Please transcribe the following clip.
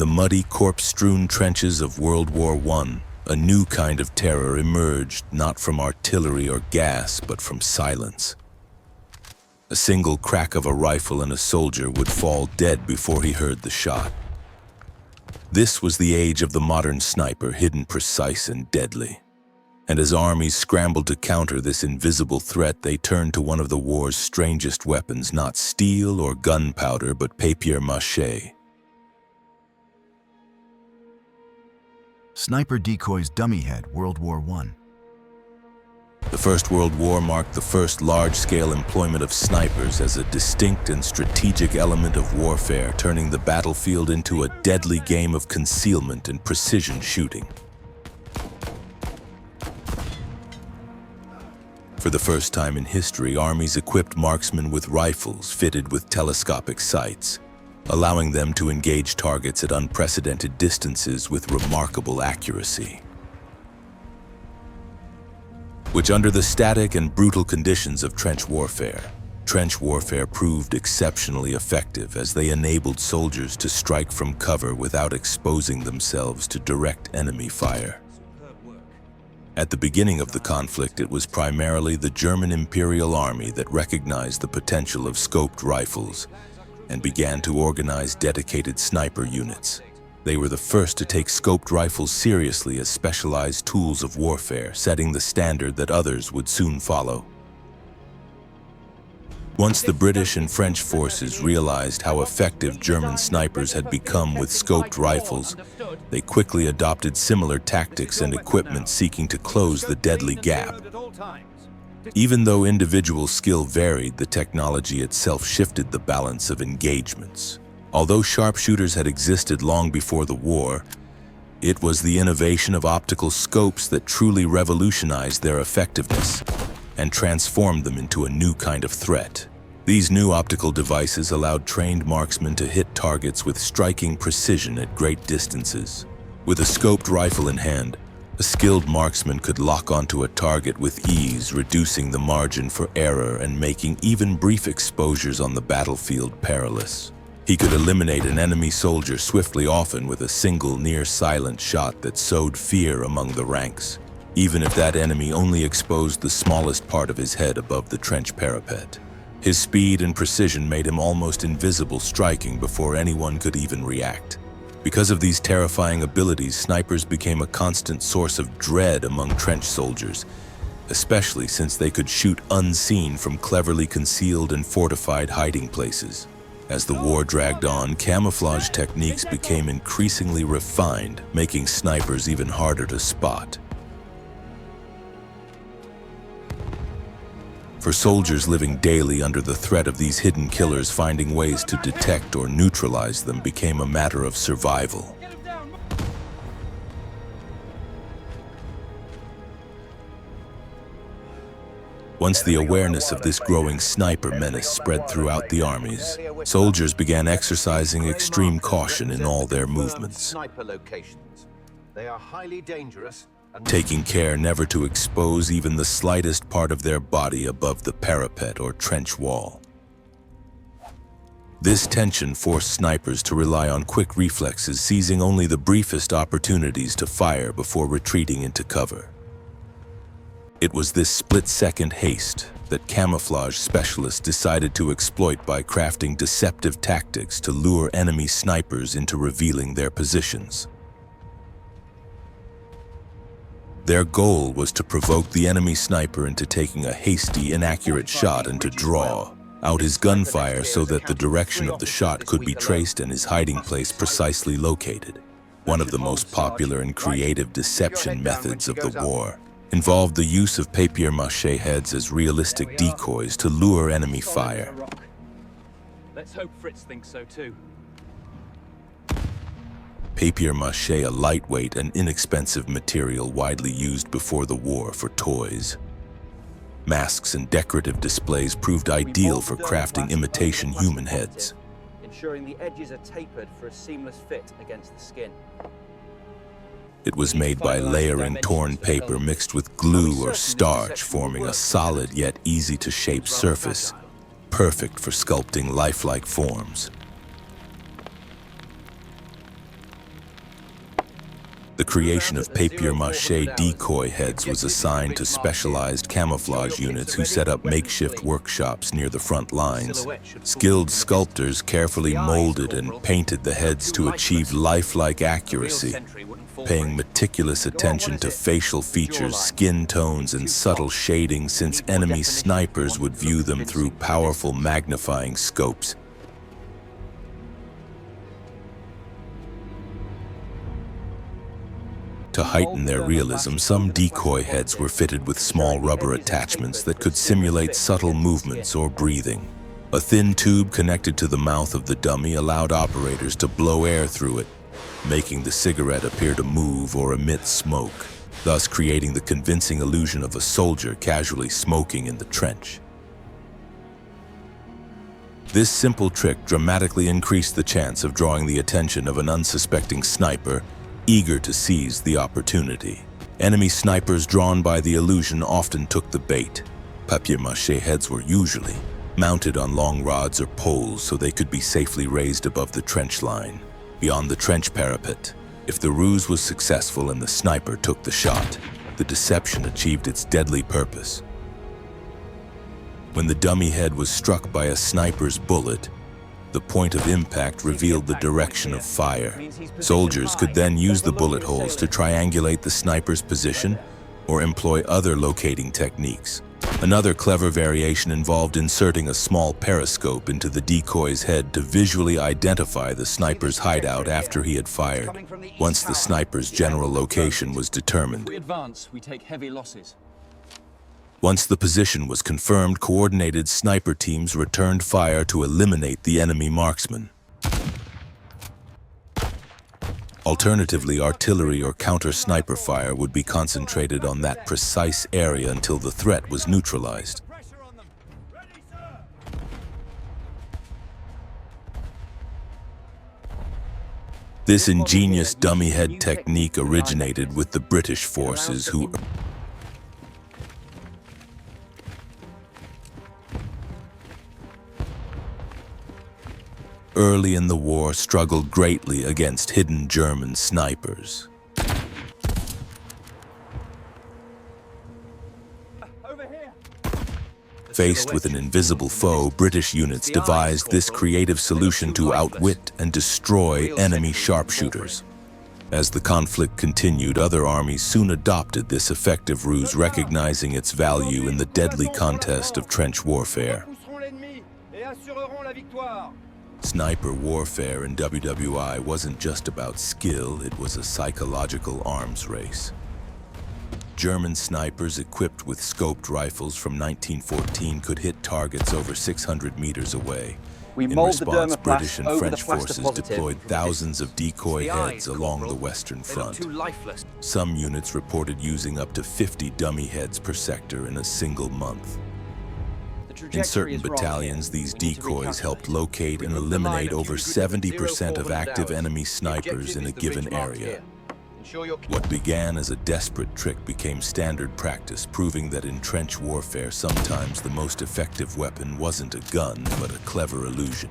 the muddy, corpse-strewn trenches of World War I, a new kind of terror emerged, not from artillery or gas, but from silence. A single crack of a rifle and a soldier would fall dead before he heard the shot. This was the age of the modern sniper, hidden, precise, and deadly. And as armies scrambled to counter this invisible threat, they turned to one of the war's strangest weapons, not steel or gunpowder, but papier-mâché. Sniper Decoys Dummy Head, World War I. The First World War marked the first large-scale employment of snipers as a distinct and strategic element of warfare, turning the battlefield into a deadly game of concealment and precision shooting. For the first time in history, armies equipped marksmen with rifles fitted with telescopic sights, allowing them to engage targets at unprecedented distances with remarkable accuracy. Which, under the static and brutal conditions of trench warfare proved exceptionally effective, as they enabled soldiers to strike from cover without exposing themselves to direct enemy fire. At the beginning of the conflict, it was primarily the German Imperial Army that recognized the potential of scoped rifles and began to organize dedicated sniper units. They were the first to take scoped rifles seriously as specialized tools of warfare, setting the standard that others would soon follow. Once the British and French forces realized how effective German snipers had become with scoped rifles, they quickly adopted similar tactics and equipment, seeking to close the deadly gap. Even though individual skill varied, the technology itself shifted the balance of engagements. Although sharpshooters had existed long before the war, it was the innovation of optical scopes that truly revolutionized their effectiveness and transformed them into a new kind of threat. These new optical devices allowed trained marksmen to hit targets with striking precision at great distances. With a scoped rifle in hand, a skilled marksman could lock onto a target with ease, reducing the margin for error and making even brief exposures on the battlefield perilous. He could eliminate an enemy soldier swiftly, often with a single near-silent shot that sowed fear among the ranks, even if that enemy only exposed the smallest part of his head above the trench parapet. His speed and precision made him almost invisible, striking before anyone could even react. Because of these terrifying abilities, snipers became a constant source of dread among trench soldiers, especially since they could shoot unseen from cleverly concealed and fortified hiding places. As the war dragged on, camouflage techniques became increasingly refined, making snipers even harder to spot. For soldiers living daily under the threat of these hidden killers, finding ways to detect or neutralize them became a matter of survival. Once the awareness of this growing sniper menace spread throughout the armies, soldiers began exercising extreme caution in all their movements, They are highly dangerous, taking care never to expose even the slightest part of their body above the parapet or trench wall. This tension forced snipers to rely on quick reflexes, seizing only the briefest opportunities to fire before retreating into cover. It was this split-second haste that camouflage specialists decided to exploit by crafting deceptive tactics to lure enemy snipers into revealing their positions. Their goal was to provoke the enemy sniper into taking a hasty, inaccurate shot and to draw out his gunfire so that the direction of the shot could be traced and his hiding place precisely located. One of the most popular and creative deception methods of the war involved the use of papier-mâché heads as realistic decoys to lure enemy fire. Let's hope Fritz thinks so too. Papier-mâché, a lightweight and inexpensive material widely used before the war for toys. Masks and decorative displays proved ideal for crafting imitation human heads. Ensuring the edges are tapered for a seamless fit against the skin. It was made by layering torn paper mixed with glue or starch, forming a solid yet easy-to-shape surface, perfect for sculpting lifelike forms. The creation of papier-mâché decoy heads was assigned to specialized camouflage units who set up makeshift workshops near the front lines. Skilled sculptors carefully molded and painted the heads to achieve lifelike accuracy, paying meticulous attention to facial features, skin tones, and subtle shading, since enemy snipers would view them through powerful magnifying scopes. To heighten their realism, some decoy heads were fitted with small rubber attachments that could simulate subtle movements or breathing. A thin tube connected to the mouth of the dummy allowed operators to blow air through it, making the cigarette appear to move or emit smoke, thus creating the convincing illusion of a soldier casually smoking in the trench. This simple trick dramatically increased the chance of drawing the attention of an unsuspecting sniper eager to seize the opportunity. Enemy snipers drawn by the illusion often took the bait. Papier-mâché heads were usually mounted on long rods or poles so they could be safely raised above the trench line, beyond the trench parapet. If the ruse was successful and the sniper took the shot, the deception achieved its deadly purpose. When the dummy head was struck by a sniper's bullet, the point of impact revealed the direction of fire. Soldiers could then use the bullet holes to triangulate the sniper's position or employ other locating techniques. Another clever variation involved inserting a small periscope into the decoy's head to visually identify the sniper's hideout after he had fired. Once the sniper's general location was determined, We advance, we take heavy losses. Once the position was confirmed, coordinated sniper teams returned fire to eliminate the enemy marksman. Alternatively, artillery or counter-sniper fire would be concentrated on that precise area until the threat was neutralized. This ingenious dummy head technique originated with the British forces, who early in the war struggled greatly against hidden German snipers. Faced with an invisible foe, British units devised this creative solution to outwit and destroy enemy sharpshooters. As the conflict continued, other armies soon adopted this effective ruse, recognizing its value in the deadly contest of trench warfare. Sniper warfare in WW2 wasn't just about skill, it was a psychological arms race. German snipers equipped with scoped rifles from 1914 could hit targets over 600 meters away. In response, British and French forces deployed thousands of decoy heads along the Western Front. Some units reported using up to 50 dummy heads per sector in a single month. In certain battalions, these decoys helped locate and eliminate over 70% of active enemy snipers in a given area. What began as a desperate trick became standard practice, proving that in trench warfare, sometimes the most effective weapon wasn't a gun, but a clever illusion.